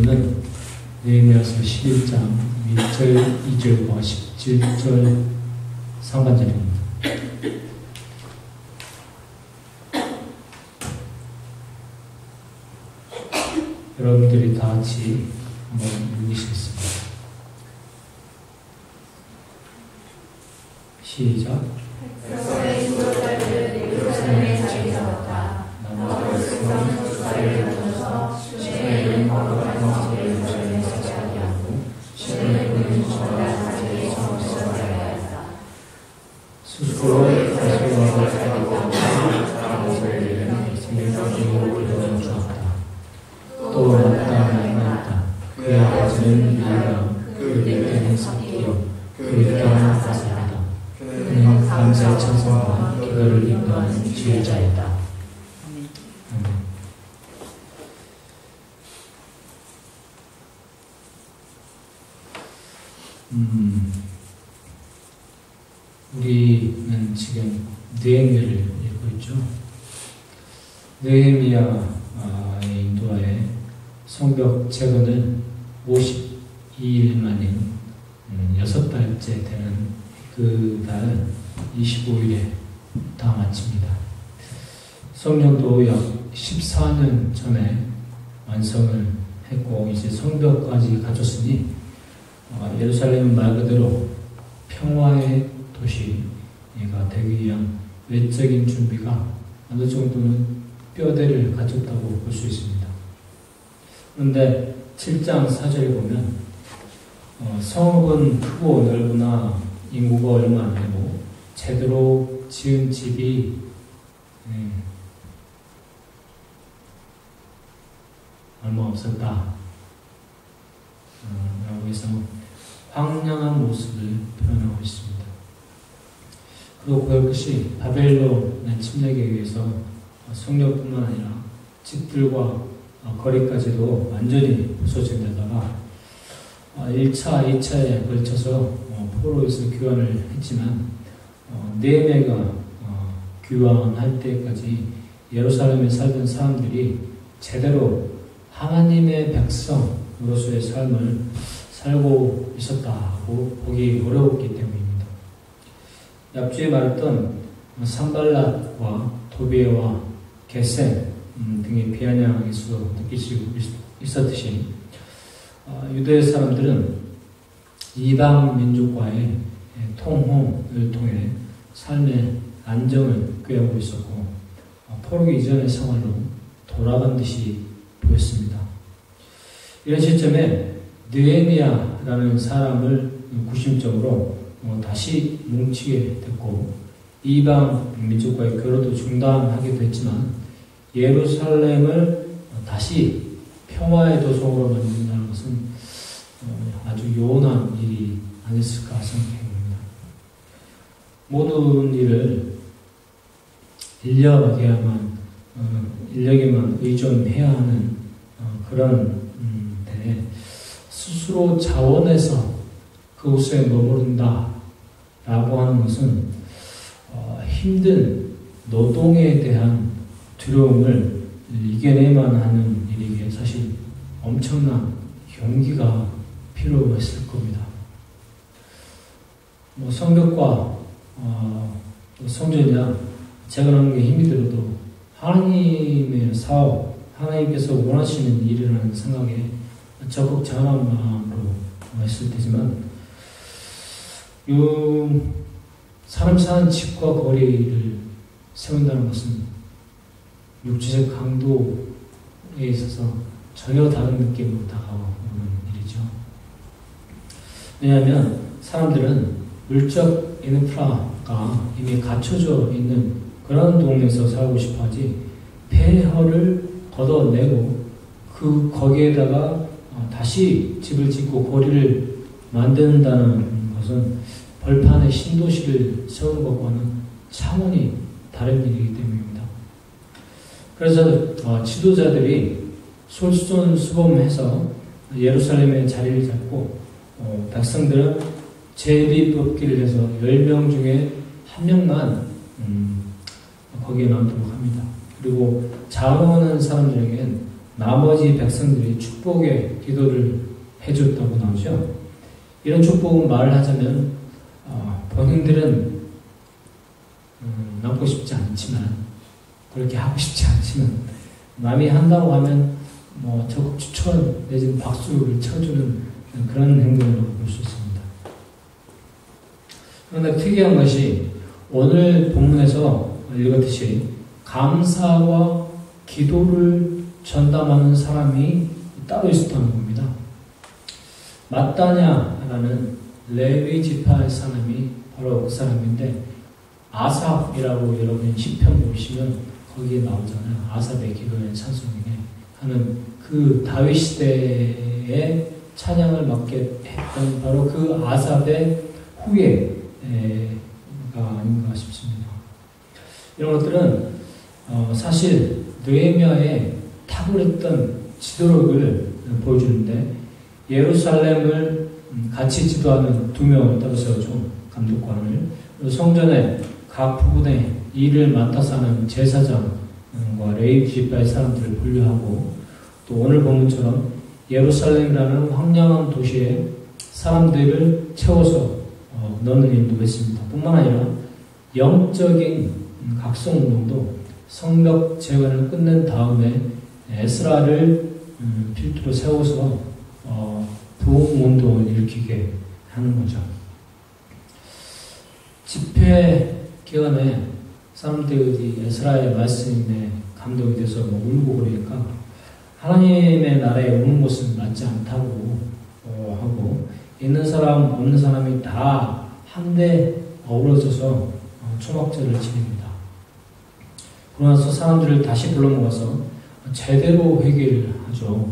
본문은 느헤미야서 11장 1절, 2절과 17절 상반절입니다. 여러분들이 다 같이 한번 읽으시겠습니다. 시작. 백성의 지도자들은 예루살렘에 자리 잡았다. 나무와 백성 주사를 던져서 신의 이름 거룩한 집을 예루살렘에 설치하게 하고 신의 이름은 저마다 자기의 정치를 하였다. 스스로의 자신과 자기가 잘한 것을 위해 생명을 주었다. 또 마땅히 만났다. 그의 아버지는 미라, 그 밑에는 삭기요, 그 밑에는 아사랴다. 그는 감사의 천사와 기도를 인도하는 지혜자이다. 우리는 지금 느헤미야를 읽고 있죠. 느헤미야의 인도하에 성벽 재건을 52일 만인 6달째 되는 그 날은 25일에 다 마칩니다. 성전도 약 14년 전에 완성을 했고 이제 성벽까지 갖췄으니 예루살렘은 말 그대로 평화의 도시가 되기 위한 외적인 준비가 어느 정도는 뼈대를 갖췄다고 볼 수 있습니다. 그런데 7장 4절에 보면 성읍은 크고 넓으나 인구가 얼마 안 되고 제대로 지은 집이 얼마 없었다 라고 해서 황량한 모습을 표현하고 있습니다. 그리고 그것이 바벨론의 침략에 의해서 성벽뿐만 아니라 집들과 거리까지도 완전히 부서진 데다가 1차, 2차에 걸쳐서 포로에서 교환을 했지만 느헤미야가 교환할 때까지 예루살렘에 살던 사람들이 제대로 하나님의 백성으로서의 삶을 살고 있었다고 보기 어려웠기 때문입니다. 앞주에 말했던 산발랏과 도비에와 게셈 등의 비아냥에서 느낄 수 있었듯이 유대 사람들은 이방 민족과의 통혼을 통해 삶의 안정을 꾀하고 있었고 포로 이전의 생활로 돌아간 듯이 보였습니다. 이런 시점에 느헤미야라는 사람을 구심점으로 다시 뭉치게 됐고 이방 민족과의 교류도 중단하게 됐지만 예루살렘을 다시 평화의 도성으로 만든다는 것은 아주 요원한 일이 아니었을까 생각합니다. 모든 일을 인력에만 의존해야 하는 그런 데 스스로 자원해서 그곳에 머무른다 라고 하는 것은 힘든 노동에 대한 두려움을 이겨내만 하는 일이기에 사실 엄청난 용기가 필요했을 겁니다. 성벽과 성전이나 재건하는 게 힘이 들어도 하나님의 사업, 하나님께서 원하시는 일이라는 생각에 적극 전한 마음으로 했을 테지만 사람 사는 집과 거리를 세운다는 것은 육체적 강도에 있어서 전혀 다른 느낌으로 다가오는 일이죠. 왜냐하면 사람들은 물적 인프라가 이미 갖춰져 있는 그런 동네에서 살고 싶어 하지 폐허를 걷어내고 거기에다가 다시 집을 짓고 거리를 만든다는 것은 벌판에 신도시를 세우는 것과는 차원이 다른 일이기 때문입니다. 그래서 지도자들이 솔선수범해서 예루살렘에 자리를 잡고 백성들은 제비 뽑기를 해서 10명 중에 1명만 거기에 남도록 합니다. 그리고 자원하는 사람들에게는 나머지 백성들이 축복의 기도를 해줬다고 나오죠. 이런 축복은 말을 하자면 본인들은 남고 싶지 않지만, 그렇게 하고 싶지 않지만 남이 한다고 하면 적극 추천 내지는 박수를 쳐주는 그런 행동이라고 볼 수 있습니다. 그런데 특이한 것이 오늘 본문에서 읽었듯이 감사와 기도를 전담하는 사람이 따로 있었다는 겁니다. 마따냐라는 레위 지파의 사람이 바로 그 사람인데, 아삽이라고 여러분 시편 보시면 거기에 나오잖아요. 아삽의 기도의 찬송에 하는 그 다윗 시대의 찬양을 맡게 했던 바로 그 아삽의 후예가 아닌가 싶습니다. 이런 것들은 사실 느헤미야의 탁월했던 지도력을 보여주는데, 예루살렘을 같이 지도하는 두 명을 따로 세워줘, 감독관을. 성전의 각 부분에 일을 맡아서 하는 제사장과 레위 지파의 사람들을 분류하고, 또 오늘 본문처럼 예루살렘이라는 황량한 도시에 사람들을 채워서 넣는 일도 했습니다. 뿐만 아니라 영적인 각성운동도 성벽 재건을 끝낸 다음에 에스라를 필두로 세워서 부흥운동을 일으키게 하는 거죠. 집회 기간에 사람들이 에스라의 말씀에 감동이 돼서 울고 그러니까 하나님의 나라에 오는 것은 맞지 않다고 하고, 있는 사람 없는 사람이 다 한데 어우러져서 초막절을 지냅니다. 그러면서 사람들을 다시 불러 모아서 제대로 회개를 하죠.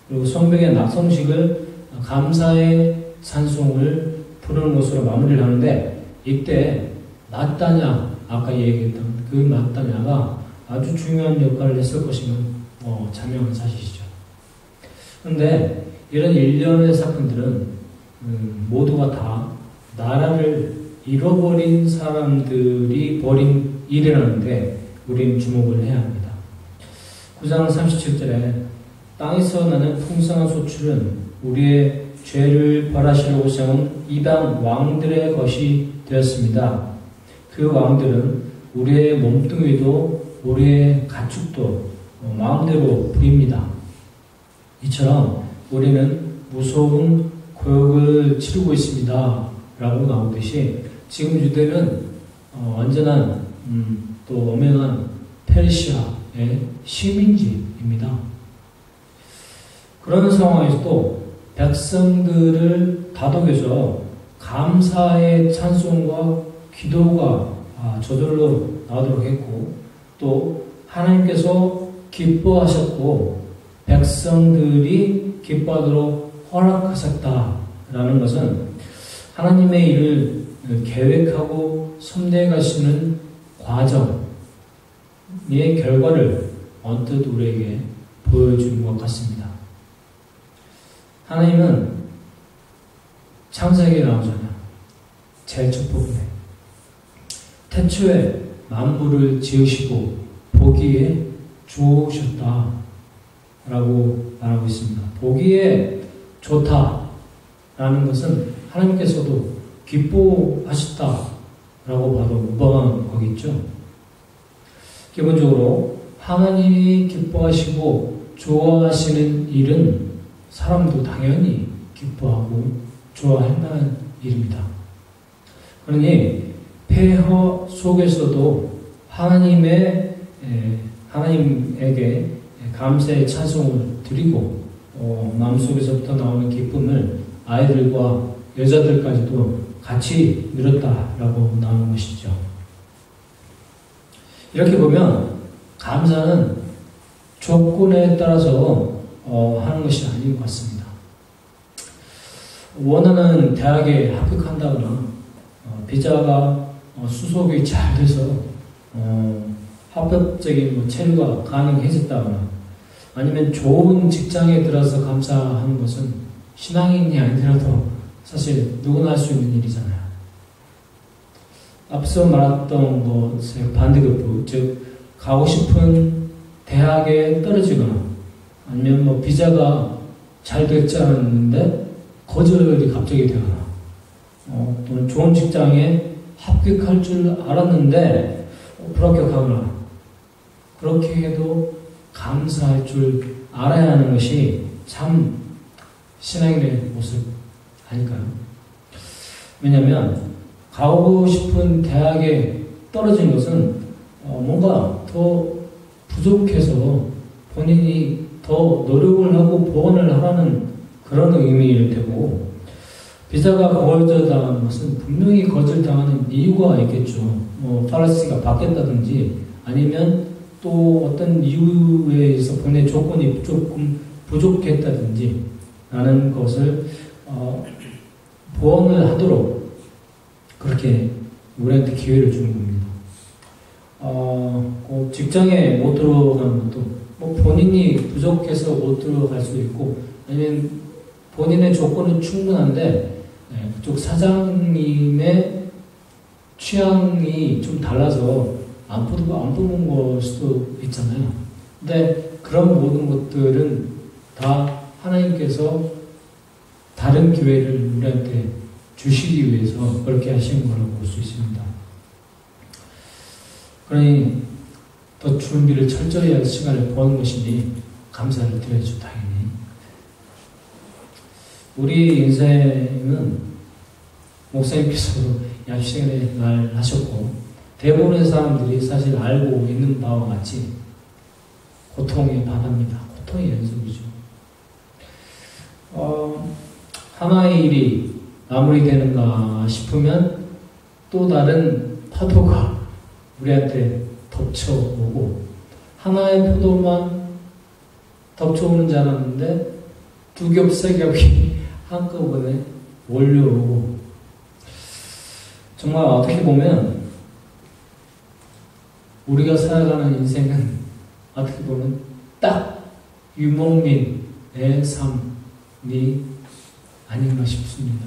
그리고 성벽의 낙성식을 감사의 찬송을 부르는 것으로 마무리를 하는데, 이때 마따냐, 아까 얘기했던 그 마따냐가 아주 중요한 역할을 했을 것이면 자명한 사실이죠. 그런데 이런 일련의 사건들은 모두가 다 나라를 잃어버린 사람들이 벌인 일이라는데 우리는 주목을 해야 합니다. 9장 37절에 땅에서 나는 풍성한 소출은 우리의 죄를 벌하시려고 세운 이방 왕들의 것이 되었습니다. 그 왕들은 우리의 몸뚱이도 우리의 가축도 마음대로 부립니다. 이처럼 우리는 무서운 고역을 치르고 있습니다. 라고 나오듯이 지금 유대는 완전한 또 엄연한 페르시아의 식민지입니다. 그런 상황에서도 백성들을 다독여서 감사의 찬송과 기도가 저절로 나오도록 했고, 또 하나님께서 기뻐하셨고 백성들이 기뻐하도록 허락하셨다라는 것은 하나님의 일을 계획하고 섭리해 가시는 과정의 결과를 언뜻 우리에게 보여주는 것 같습니다. 하나님은 창세기에 나오잖아요. 제일 첫 부분에 태초에 만물을 지으시고 보기에 좋으셨다 라고 말하고 있습니다. 보기에 좋다라는 것은 하나님께서도 기뻐하셨다 라고 봐도 무방한 거겠죠. 기본적으로 하나님이 기뻐하시고 좋아하시는 일은 사람도 당연히 기뻐하고 좋아할 만한 일입니다. 그러니 폐허 속에서도 하나님에게 감사의 찬송을 드리고 마음속에서부터 나오는 기쁨을 아이들과 여자들까지도 같이 누렸다라고 나오는 것이죠. 이렇게 보면 감사는 조건에 따라서 하는 것이 아닌 것 같습니다. 원하는 대학에 합격한다거나 비자가 수속이 잘 돼서 합법적인 체류가 가능해졌다거나 아니면 좋은 직장에 들어서 감사하는 것은 신앙인이 아니더라도 사실 누구나 할 수 있는 일이잖아요. 앞서 말했던 것의 반대급부, 즉 가고 싶은 대학에 떨어지거나 아니면 뭐 비자가 잘 됐지 않았는데 거절이 갑자기 되거나 또는 좋은 직장에 합격할 줄 알았는데 불합격하거나 그렇게 해도 감사할 줄 알아야 하는 것이 참 신앙인의 모습 아닐까요? 왜냐하면 가고 싶은 대학에 떨어진 것은 뭔가 더 부족해서 본인이 더 노력을 하고 보완을 하라는 그런 의미일 테고 비자가 거절당하는 것은 분명히 거절당하는 이유가 있겠죠. 뭐 팔레스티가 바뀌었다든지 아니면 또 어떤 이유에 의해서 본인의 조건이 조금 부족했다든지 라는 것을 보완을 하도록 그렇게 우리한테 기회를 주는 겁니다. 직장에 못 들어가는 것도 뭐 본인이 부족해서 못 들어갈 수도 있고 아니면 본인의 조건은 충분한데 그쪽 사장님의 취향이 좀 달라서 안 뽑은 걸 수도 있잖아요. 근데 그런 모든 것들은 다 하나님께서 다른 기회를 우리한테 주시기 위해서 그렇게 하신 거라고 볼 수 있습니다. 그러니 더 준비를 철저히 할 시간을 버는 것이니 감사를 드려야죠, 당연히. 우리 인생은 목사님께서도 얍시간에 말하셨고 대부분의 사람들이 사실 알고 있는 바와 같이 고통의 바다입니다. 고통의 연속이죠. 하나의 일이 마무리되는가 싶으면 또 다른 파도가 우리한테 덮쳐오고 하나의 파도만 덮쳐오는 줄 알았는데 두 겹, 세 겹이 한꺼번에 몰려오고 정말 어떻게 보면 우리가 살아가는 인생은 어떻게 보면 딱 유목민의 삶이 아닌가 싶습니다.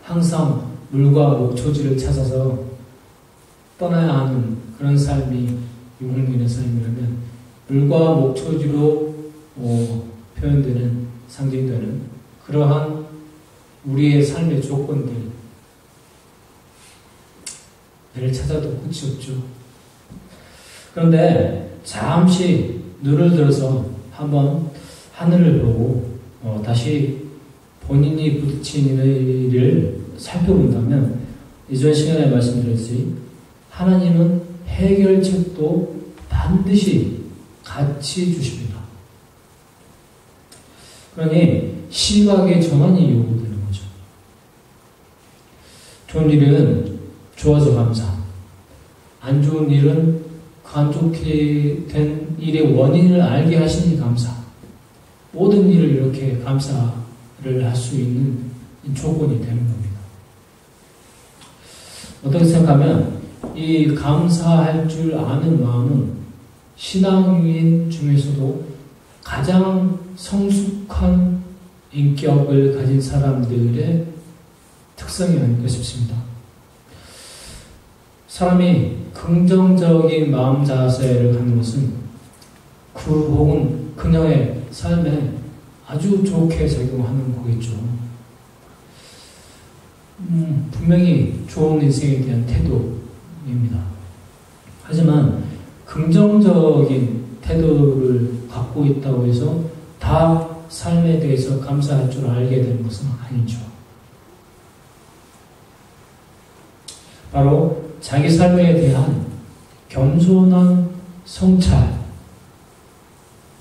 항상 물과 목초지를 찾아서 떠나야 하는 그런 삶이 유목민의 삶이라면 물과 목초지로 표현되는 상징되는 그러한 우리의 삶의 조건들을 찾아도 끝이 없죠. 그런데 잠시 눈을 들어서 한번 하늘을 보고 다시 본인이 부딪힌 일을 살펴본다면 이전 시간에 말씀드렸듯이 하나님은 해결책도 반드시 같이 주십니다. 그러니 시각의 전환이 요구되는 거죠. 좋은 일은 좋아서 감사, 안 좋은 일은 그 안 좋게 된 일의 원인을 알게 하시니 감사. 모든 일을 이렇게 감사를 할 수 있는 조건이 되는 겁니다. 어떻게 생각하면 이 감사할 줄 아는 마음은 신앙인 중에서도 가장 성숙한 인격을 가진 사람들의 특성이 아닐까 싶습니다. 사람이 긍정적인 마음 자세를 갖는 것은 그 혹은 그녀의 삶에 아주 좋게 작용하는 거겠죠. 분명히 좋은 인생에 대한 태도입니다. 하지만 긍정적인 태도를 갖고 있다고 해서 다 삶에 대해서 감사할 줄 알게 되는 것은 아니죠. 바로 자기 삶에 대한 겸손한 성찰,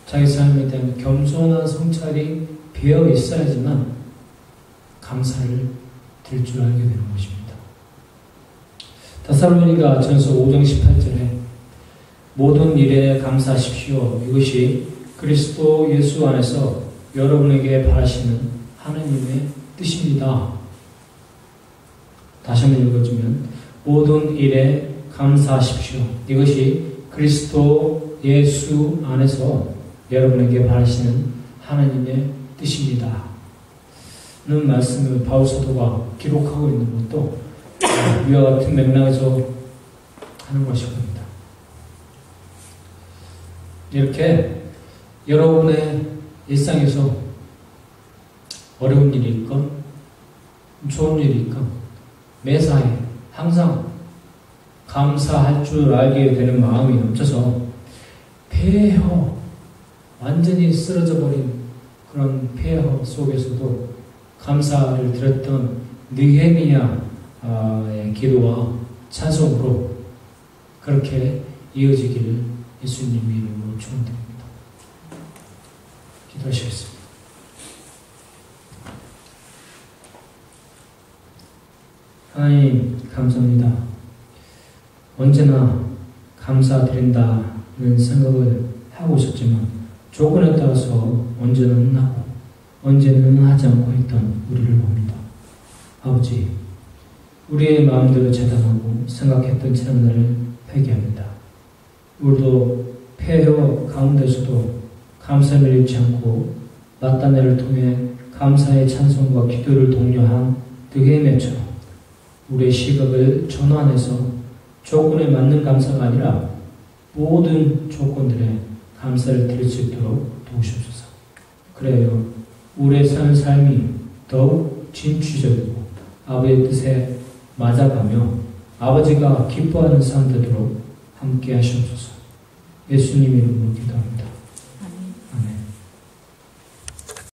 자기 삶에 대한 겸손한 성찰이 배어 있어야지만 감사를 드릴 줄 알게 되는 것입니다. 데살로니가 전서 5장 18절에 모든 일에 감사하십시오. 이것이 그리스도 예수 안에서 여러분에게 바라시는 하나님의 뜻입니다. 다시 한번 읽어주면 모든 일에 감사하십시오. 이것이 그리스도 예수 안에서 여러분에게 바라시는 하나님의 뜻입니다. 는 말씀을 바울 사도가 기록하고 있는 것도 위와 같은 맥락에서 하는 것일 겁니다. 이렇게 여러분의 일상에서 어려운 일이 있건 좋은 일이 있건 매사에 항상 감사할 줄 알게 되는 마음이 넘쳐서 폐허, 완전히 쓰러져 버린 그런 폐허 속에서도 감사를 드렸던 느헤미야의 기도와 찬송으로 그렇게 이어지기를 예수님 이름으로 축원드립니다. 기도하시겠습니다. 하나님 감사합니다. 언제나 감사드린다는 생각을 하고 있었지만 조건에 따라서 언제는 하고 언제는 하지 않고 있던 우리를 봅니다. 아버지, 우리의 마음대로 재단하고 생각했던 지난날을 회개합니다. 우리도 폐허 가운데서도 감사를 잃지 않고 나타내를 통해 감사의 찬송과 기도를 독려한 느헤미야처럼 우리의 시각을 전환해서 조건에 맞는 감사가 아니라 모든 조건들에 감사를 드릴 수 있도록 도우시옵소서. 그래요. 우리의 사는 삶이 더욱 진취적이고 아버지의 뜻에 맞아가며 아버지가 기뻐하는 삶 되도록 함께 하시옵소서. 예수님 이름으로 기도합니다.